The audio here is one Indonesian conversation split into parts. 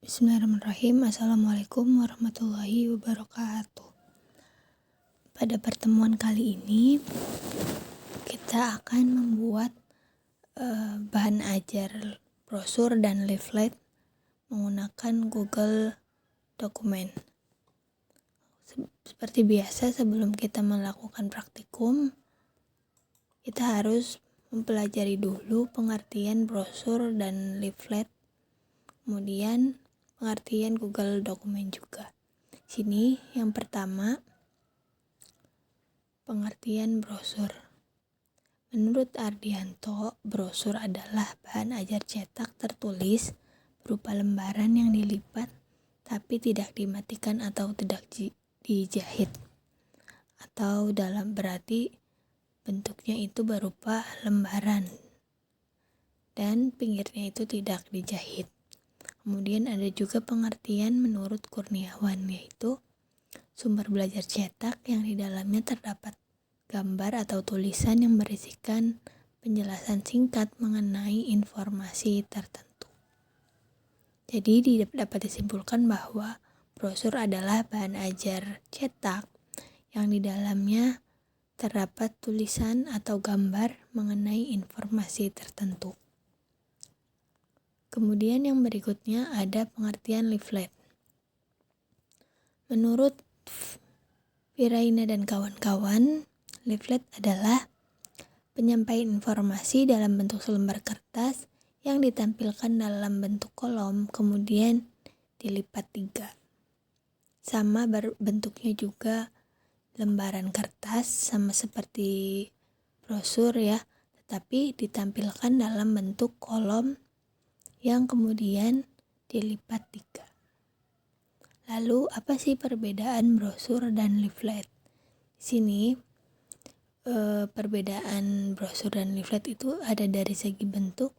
Bismillahirrahmanirrahim. Assalamualaikum warahmatullahi wabarakatuh. Pada pertemuan kali ini kita akan membuat bahan ajar brosur dan leaflet menggunakan Google Dokumen. Seperti biasa, sebelum kita melakukan praktikum, kita harus mempelajari dulu pengertian brosur dan leaflet, kemudian pengertian Google Dokumen juga. Sini yang pertama, pengertian brosur. Menurut Ardianto, brosur adalah bahan ajar cetak tertulis berupa lembaran yang dilipat tapi tidak dimatikan atau tidak dijahit. Atau dalam berarti bentuknya itu berupa lembaran dan pinggirnya itu tidak dijahit. Kemudian ada juga pengertian menurut Kurniawan, yaitu sumber belajar cetak yang di dalamnya terdapat gambar atau tulisan yang berisikan penjelasan singkat mengenai informasi tertentu. Jadi dapat disimpulkan bahwa brosur adalah bahan ajar cetak yang di dalamnya terdapat tulisan atau gambar mengenai informasi tertentu. Kemudian yang berikutnya ada pengertian leaflet. Menurut Viraina dan kawan-kawan, leaflet adalah penyampaian informasi dalam bentuk selembar kertas yang ditampilkan dalam bentuk kolom, kemudian dilipat 3. Sama bentuknya juga lembaran kertas, sama seperti brosur ya, tetapi ditampilkan dalam bentuk kolom yang kemudian dilipat 3. Lalu apa sih perbedaan brosur dan leaflet? Di sini perbedaan brosur dan leaflet itu ada dari segi bentuk,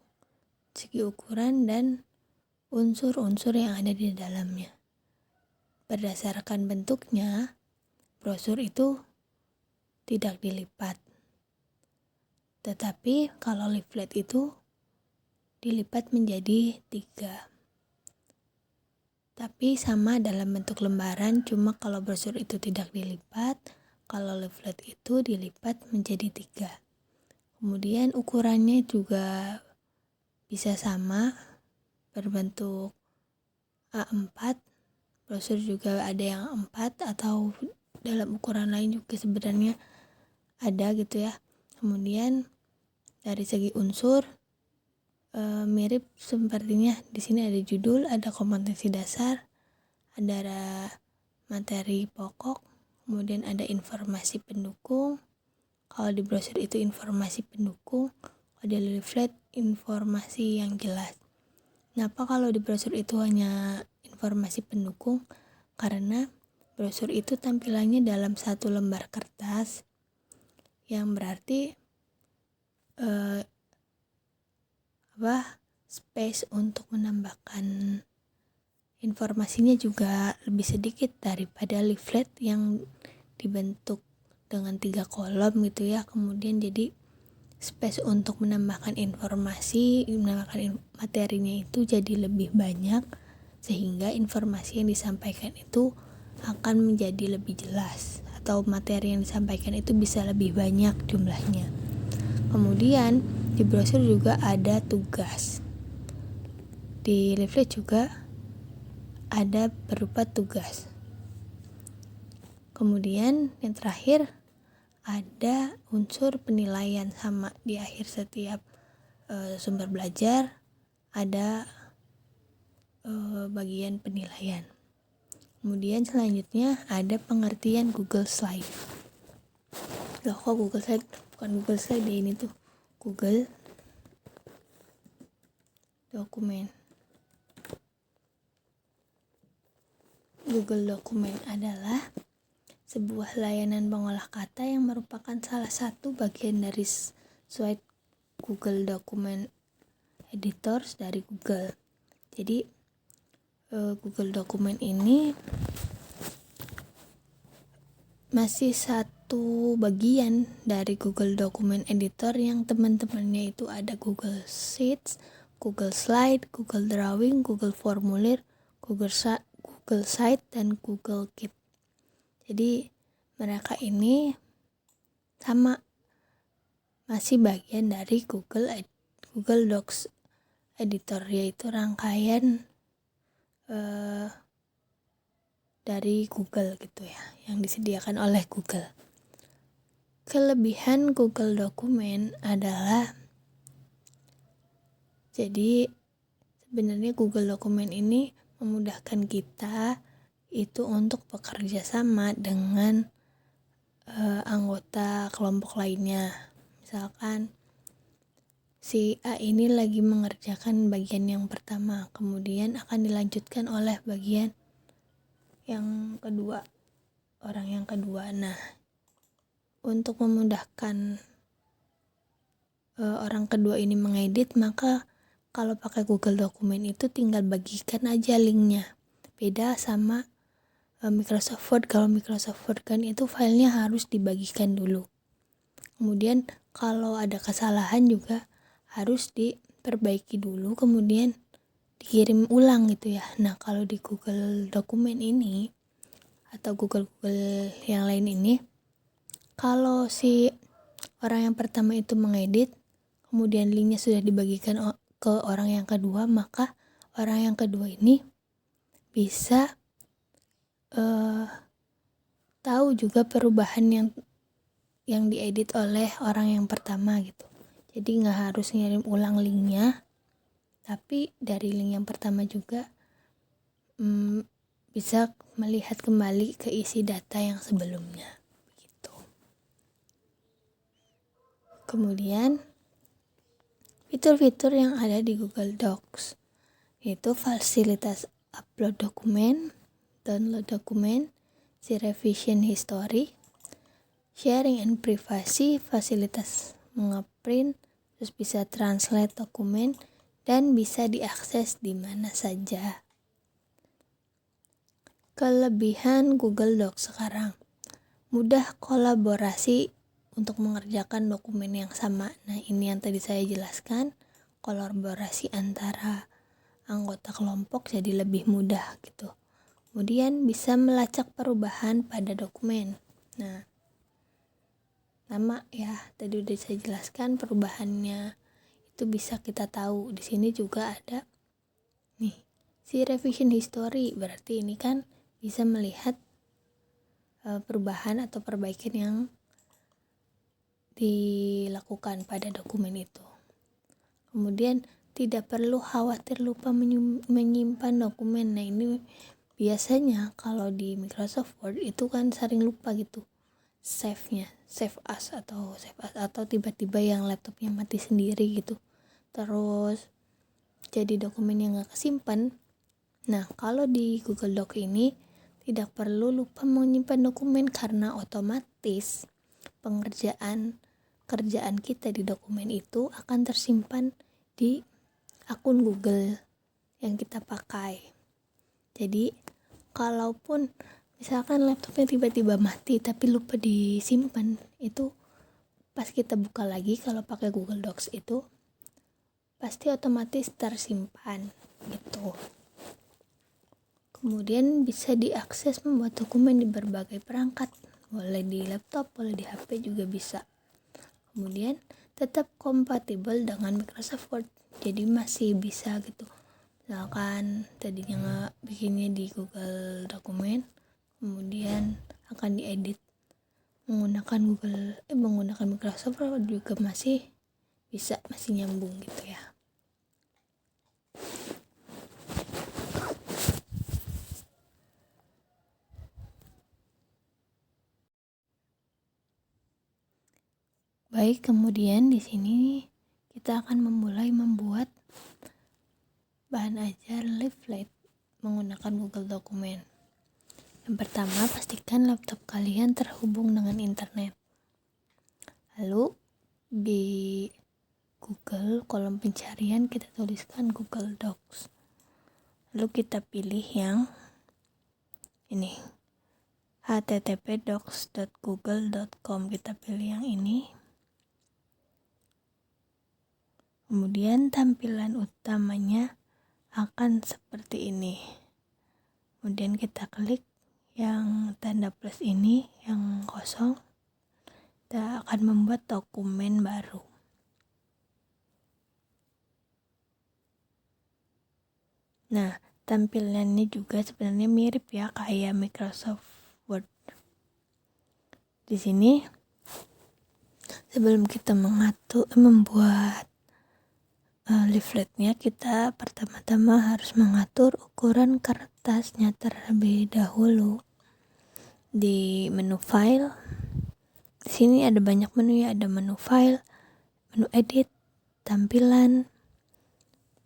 segi ukuran, dan unsur-unsur yang ada di dalamnya. Berdasarkan bentuknya, brosur itu tidak dilipat. Tetapi kalau leaflet itu dilipat menjadi 3. Tapi sama dalam bentuk lembaran, cuma kalau brosur itu tidak dilipat, kalau leaflet itu dilipat menjadi 3. Kemudian ukurannya juga bisa sama, berbentuk A4, brosur juga ada yang 4 atau dalam ukuran lain juga sebenarnya ada gitu ya. Kemudian dari segi unsur mirip sepertinya. Di sini ada judul, ada kompetensi dasar, ada materi pokok, kemudian ada informasi pendukung. Kalau di brosur itu informasi pendukung, kalau di leaflet informasi yang jelas. Kenapa kalau di brosur itu hanya informasi pendukung? Karena brosur itu tampilannya dalam satu lembar kertas, yang berarti space untuk menambahkan informasinya juga lebih sedikit daripada leaflet yang dibentuk dengan 3 kolom gitu ya. Kemudian jadi space untuk menambahkan informasi, menambahkan materinya itu jadi lebih banyak, sehingga informasi yang disampaikan itu akan menjadi lebih jelas, atau materi yang disampaikan itu bisa lebih banyak jumlahnya. Kemudian di brosur juga ada tugas. Di leaflet juga ada berupa tugas. Kemudian yang terakhir ada unsur penilaian, sama di akhir setiap sumber belajar ada bagian penilaian. Kemudian selanjutnya ada pengertian Google Slide. Loh, kok Google Slide? Bukan Google Slide deh, ini tuh Google Dokumen. Google Dokumen adalah sebuah layanan pengolah kata yang merupakan salah satu bagian dari suite Google Dokumen Editors dari Google. Jadi Google Dokumen ini masih satu bagian dari Google Dokumen Editor yang teman-temannya itu ada Google Sheets, Google Slide, Google Drawing, Google Formulir, Google Site, dan Google Keep. Jadi mereka ini sama, masih bagian dari Google Docs Editor, yaitu rangkaian dari Google gitu ya, yang disediakan oleh Google. Kelebihan Google Dokumen adalah, jadi sebenarnya Google Dokumen ini memudahkan kita itu untuk bekerja sama dengan anggota kelompok lainnya. Misalkan si A ini lagi mengerjakan bagian yang pertama, kemudian akan dilanjutkan oleh bagian yang kedua, orang yang kedua. Nah, untuk memudahkan orang kedua ini mengedit, maka kalau pakai Google Dokumen itu tinggal bagikan aja linknya. Beda sama Microsoft Word. Kalau Microsoft Word kan itu filenya harus dibagikan dulu. Kemudian kalau ada kesalahan juga harus diperbaiki dulu, kemudian dikirim ulang gitu ya. Nah, kalau di Google Dokumen ini atau Google yang lain ini, kalau si orang yang pertama itu mengedit, kemudian linknya sudah dibagikan ke orang yang kedua, maka orang yang kedua ini bisa tahu juga perubahan yang diedit oleh orang yang pertama gitu. Jadi nggak harus ngirim ulang linknya, tapi dari link yang pertama juga bisa melihat kembali ke isi data yang sebelumnya gitu. Kemudian fitur-fitur yang ada di Google Docs yaitu fasilitas upload dokumen, download dokumen, si revision history, sharing and privacy, fasilitas ngeprint, terus bisa translate dokumen, dan bisa diakses di mana saja. Kelebihan Google Docs sekarang, mudah kolaborasi untuk mengerjakan dokumen yang sama. Nah, ini yang tadi saya jelaskan, kolaborasi antara anggota kelompok jadi lebih mudah gitu. Kemudian bisa melacak perubahan pada dokumen. Nah, nama ya tadi udah saya jelaskan perubahannya itu bisa kita tahu. Di sini juga ada nih si revision history, berarti ini kan bisa melihat perubahan atau perbaikan yang dilakukan pada dokumen itu. Kemudian tidak perlu khawatir lupa menyimpan dokumen. Nah, ini biasanya kalau di Microsoft Word itu kan sering lupa gitu save as atau tiba-tiba yang laptopnya mati sendiri gitu, terus jadi dokumen yang gak kesimpan. Nah, kalau di Google Doc ini tidak perlu lupa menyimpan dokumen karena otomatis kerjaan kita di dokumen itu akan tersimpan di akun Google yang kita pakai. Jadi kalaupun misalkan laptopnya tiba-tiba mati tapi lupa disimpan, itu pas kita buka lagi kalau pakai Google Docs itu pasti otomatis tersimpan gitu. Kemudian bisa diakses membuat dokumen di berbagai perangkat, boleh di laptop, boleh di HP juga bisa. Kemudian tetap kompatibel dengan Microsoft Word, jadi masih bisa gitu. Misalkan tadinya bikinnya di Google Dokumen, kemudian akan diedit menggunakan Microsoft Word juga masih bisa, masih nyambung gitu ya. Baik, kemudian di sini kita akan memulai membuat bahan ajar leaflet menggunakan Google Dokumen. Yang pertama, pastikan laptop kalian terhubung dengan internet. Lalu di Google kolom pencarian kita tuliskan Google Docs. Lalu kita pilih yang ini, http://docs.google.com. Kita pilih yang ini. Kemudian tampilan utamanya akan seperti ini. Kemudian kita klik yang tanda plus ini yang kosong. Kita akan membuat dokumen baru. Nah, tampilannya juga sebenarnya mirip ya kayak Microsoft Word. Di sini sebelum kita membuat leafletnya, kita pertama-tama harus mengatur ukuran kertasnya terlebih dahulu. Di menu file, di sini ada banyak menu ya, ada menu file, menu edit, tampilan,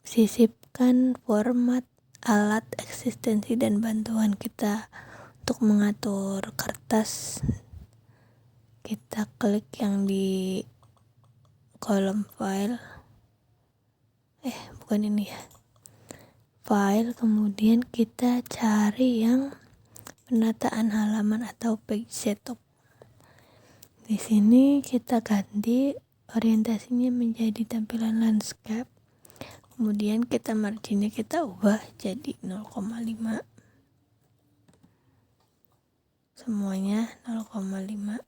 sisipkan, format, alat, eksistensi, dan bantuan. Kita untuk mengatur kertas, kita klik yang di kolom file, bukan ini ya, file, kemudian kita cari yang penataan halaman atau page setup. Di sini kita ganti orientasinya menjadi tampilan landscape. Kemudian kita marginnya kita ubah jadi 0,5. Semuanya 0,5.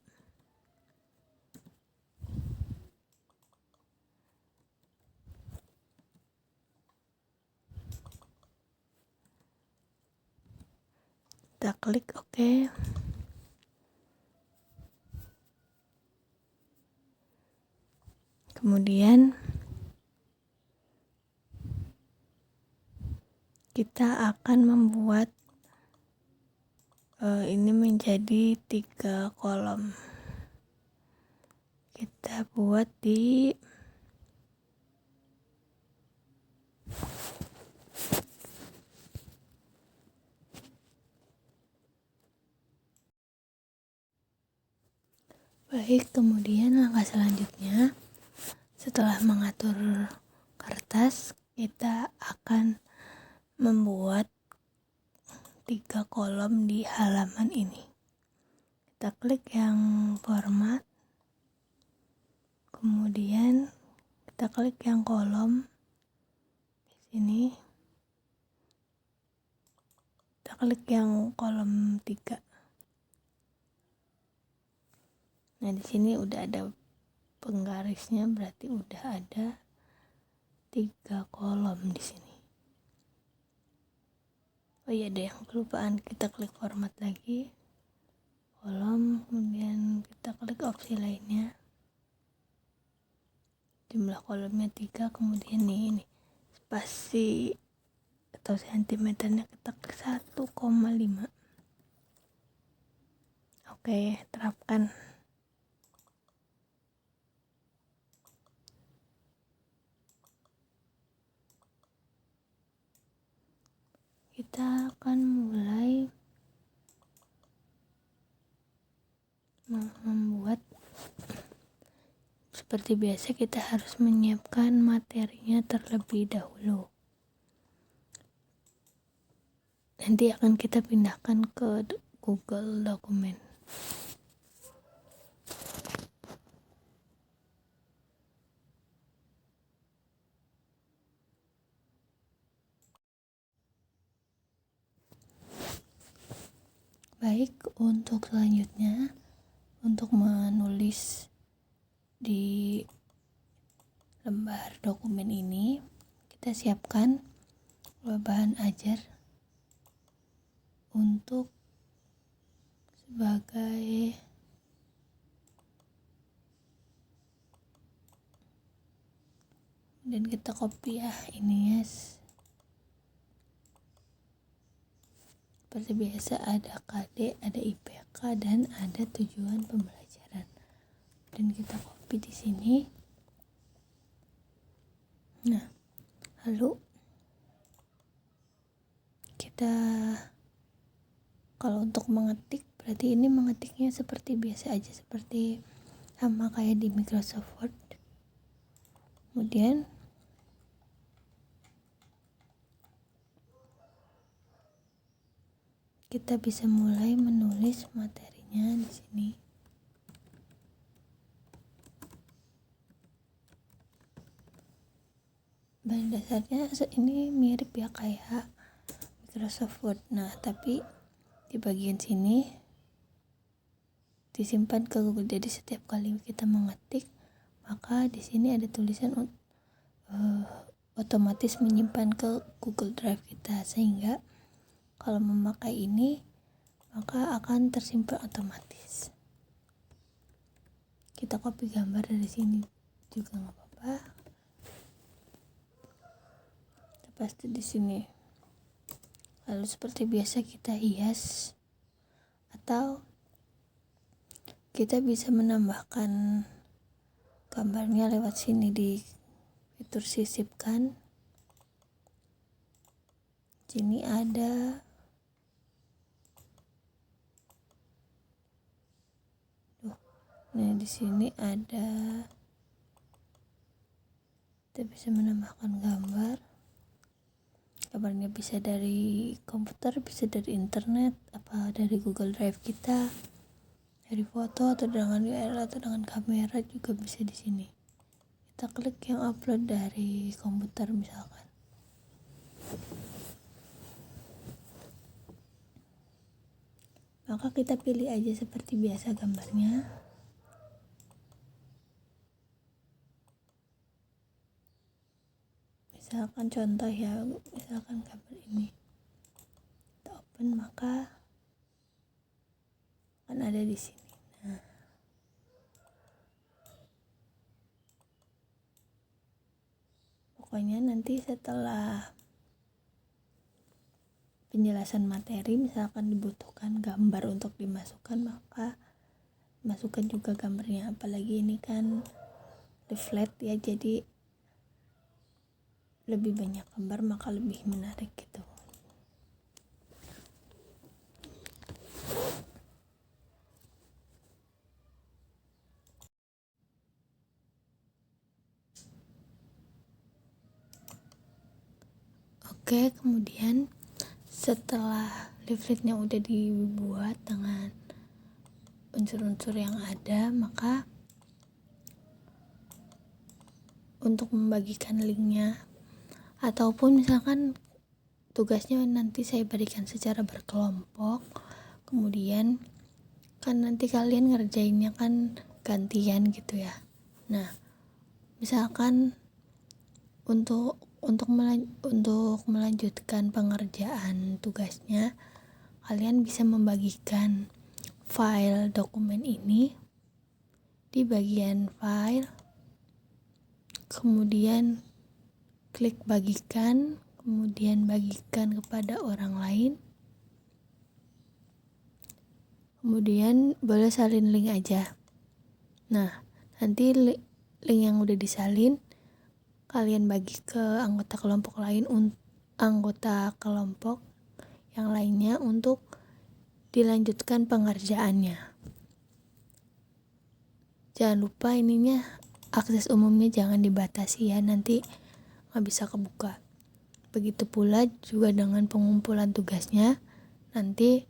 Kita klik OK. Kemudian kita akan membuat ini menjadi 3 kolom. Kita buat di baik. Kemudian langkah selanjutnya, setelah mengatur kertas, kita akan membuat 3 kolom di halaman ini. Kita klik yang format, kemudian kita klik yang kolom di sini. Kita klik yang kolom 3. Nah, di sini udah ada penggarisnya, berarti udah ada 3 kolom di sini. Oh iya, ada yang kelupaan, kita klik format lagi, kolom, kemudian kita klik opsi lainnya. Jumlah kolomnya 3, kemudian ini spasi atau sentimeternya kita klik 1,5. Oke, terapkan. Kita akan mulai membuat. Seperti biasa, kita harus menyiapkan materinya terlebih dahulu. Nanti akan kita pindahkan ke Google Dokumen. Baik, untuk selanjutnya, untuk menulis di lembar dokumen ini, kita siapkan bahan ajar untuk sebagai dan kita copy ya ini ya. Seperti biasa, ada KD, ada IPK, dan ada tujuan pembelajaran. Dan kita copy di sini. Nah, lalu kita, kalau untuk mengetik, berarti ini mengetiknya seperti biasa aja, seperti sama kayak di Microsoft Word. Kemudian kita bisa mulai menulis materinya di sini. Bahan dasarnya ini mirip ya kayak Microsoft Word. Nah, tapi di bagian sini disimpan ke Google. Jadi setiap kali kita mengetik, maka di sini ada tulisan otomatis menyimpan ke Google Drive kita, sehingga kalau memakai ini maka akan tersimpan otomatis. Kita copy gambar dari sini juga nggak apa-apa. Kita paste di sini. Lalu seperti biasa kita hias, atau kita bisa menambahkan gambarnya lewat sini di fitur sisipkan. Sini ada nah di sini ada, kita bisa menambahkan gambarnya bisa dari komputer, bisa dari internet, apa dari Google Drive kita, dari foto atau dengan WLAN atau dengan kamera juga bisa di sini. Kita klik yang upload dari komputer misalkan. Maka kita pilih aja seperti biasa gambarnya. Misalkan contoh ya, misalkan gambar ini. Kita open, maka akan ada di sini. Nah, pokoknya nanti setelah penjelasan materi, misalkan dibutuhkan gambar untuk dimasukkan, maka masukkan juga gambarnya. Apalagi ini kan leaflet ya, jadi lebih banyak gambar maka lebih menarik gitu. Oke, kemudian setelah leafletnya udah dibuat dengan unsur-unsur yang ada, maka untuk membagikan linknya, ataupun misalkan tugasnya nanti saya berikan secara berkelompok, kemudian kan nanti kalian ngerjainnya kan gantian gitu ya. Nah, misalkan untuk melanjutkan pengerjaan tugasnya, kalian bisa membagikan file dokumen ini di bagian file, kemudian klik bagikan, kemudian bagikan kepada orang lain, kemudian boleh salin link aja. Nah, nanti link yang udah disalin kalian bagi ke anggota kelompok yang lainnya untuk dilanjutkan pengerjaannya. Jangan lupa ininya akses umumnya jangan dibatasi ya, nanti nggak bisa kebuka. Begitu pula juga dengan pengumpulan tugasnya, nanti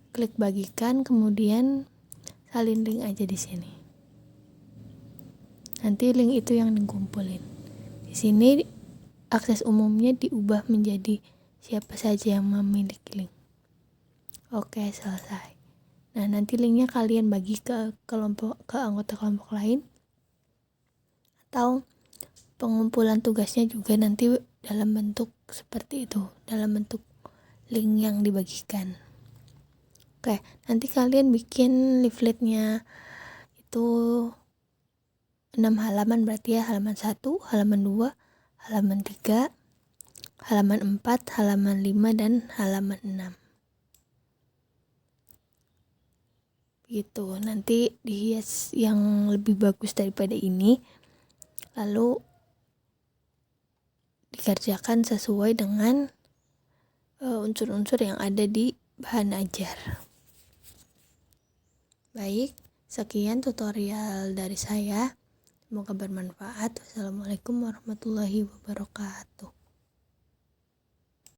klik bagikan, kemudian salin link aja di sini. Nanti link itu yang dikumpulin. Di sini akses umumnya diubah menjadi siapa saja yang memiliki link. Oke, selesai. Nah, nanti linknya kalian bagi ke anggota kelompok lain, atau pengumpulan tugasnya juga nanti dalam bentuk seperti itu, dalam bentuk link yang dibagikan. Oke, nanti kalian bikin leafletnya itu 6 halaman berarti ya, halaman 1, halaman 2, halaman 3, halaman 4, halaman 5, dan halaman 6. Gitu, nanti dihias yang lebih bagus daripada ini, lalu dikerjakan sesuai dengan unsur-unsur yang ada di bahan ajar. Baik, sekian tutorial dari saya. Semoga bermanfaat. Wassalamualaikum warahmatullahi wabarakatuh.